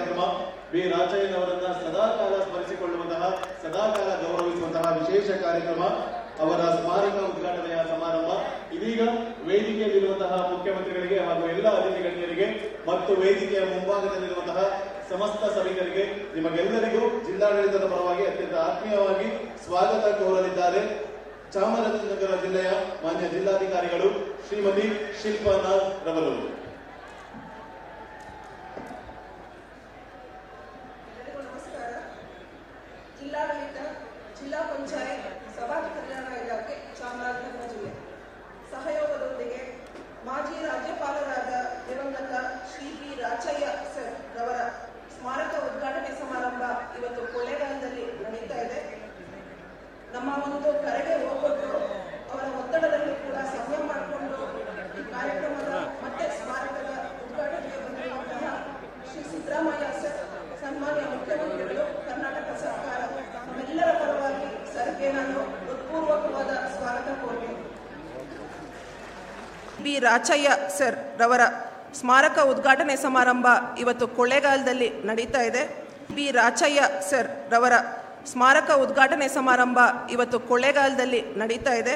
ಕಾರ್ಯಕ್ರಮ ಬಿ ರಾಜಯ್ಯನವರನ್ನ ಸದಾಕಾಲ ಸ್ಮರಿಸಿಕೊಳ್ಳುವಂತಹ, ಸದಾಕಾಲ ಗೌರವಿಸುವಂತಹ ವಿಶೇಷ ಕಾರ್ಯಕ್ರಮ ಅವರ ಸ್ಮಾರಕ ಉದ್ಘಾಟನೆಯ ಸಮಾರಂಭ. ಇದೀಗ ವೇದಿಕೆಯಲ್ಲಿರುವಂತಹ ಮುಖ್ಯಮಂತ್ರಿಗಳಿಗೆ ಹಾಗೂ ಎಲ್ಲ ಅತಿಥಿ ಗಣ್ಯರಿಗೆ ಮತ್ತು ವೇದಿಕೆಯ ಮುಂಭಾಗದಲ್ಲಿರುವಂತಹ ಸಮಸ್ತ ಸಭಿಕರಿಗೆ, ನಿಮಗೆಲ್ಲರಿಗೂ ಜಿಲ್ಲಾಡಳಿತದ ಪರವಾಗಿ ಅತ್ಯಂತ ಆತ್ಮೀಯವಾಗಿ ಸ್ವಾಗತ ಕೋರಲಿದ್ದಾರೆ ಚಾಮರಾಜನಗರ ಜಿಲ್ಲೆಯ ಮಾನ್ಯ ಜಿಲ್ಲಾಧಿಕಾರಿಗಳು ಶ್ರೀಮತಿ ಶಿಲ್ಪಾ ನಾಗ್ ರವರು. ಜಿಲ್ಲಾಡಳಿತ, ಜಿಲ್ಲಾ ಪಂಚಾಯತ್, ಸಮಾಜ ಕಲ್ಯಾಣ ಇಲಾಖೆ, ಚಾಮರಾಜನಗರ ಜಿಲ್ಲೆ ಸಹಯೋಗದೊಂದಿಗೆ ಮಾಜಿ ರಾಜ್ಯಪಾಲರಾದ ದಿವಂಗತ ಶ್ರೀ ಬಿ ರಾಚಯ್ಯ ಸರ್ ರವರ ಸ್ಮಾರಕ ಉದ್ಘಾಟನೆ ಸಮಾರಂಭ ಇವತ್ತು ಕೊಳ್ಳೇಗಾಲದಲ್ಲಿ ನಡೀತಾ ಇದೆ. ನಮ್ಮ ಒಂದು ಕರೆಗೆ ಹೋಗ್ಬಿಟ್ಟು ಅವರ ಒತ್ತಡದಲ್ಲಿ ಕೂಡ ಸಂಯಮ ಮಾಡಿಕೊಂಡು ಈ ಕಾರ್ಯಕ್ರಮದ ಮತ್ತೆ ಸ್ಮಾರಕದ ಉದ್ಘಾಟನೆಗೆ ಬಂದಿರುವಂತಹ ಶ್ರೀ ಸಿದ್ದರಾಮಯ್ಯ ಸರ್, ಸನ್ಮಾನ್ಯ ಮುಖ್ಯಮಂತ್ರಿಗಳು, ಕರ್ನಾಟಕ ಸರ್ಕಾರ, ನಮ್ಮೆಲ್ಲರ ಪರವಾಗಿ ಸರ್ಗೆ ನಾನು ಹೃತ್ಪೂರ್ವಕವಾದ ಸ್ವಾಗತ ಕೋರುತ್ತೇನೆ. ಬಿ ರಾಚಯ್ಯ ಸರ್ ರವರ ಸ್ಮಾರಕ ಉದ್ಘಾಟನೆ ಸಮಾರಂಭ ಇವತ್ತು ಕೊಳ್ಳೇಗಾಲದಲ್ಲಿ ನಡೀತಾ ಇದೆ. ಬಿ ರಾಚಯ್ಯ ಸರ್ ರವರ ಸ್ಮಾರಕ ಉದ್ಘಾಟನೆ ಸಮಾರಂಭ ಇವತ್ತು ಕೊಳ್ಳೇಗಾಲದಲ್ಲಿ ನಡೀತಾ ಇದೆ.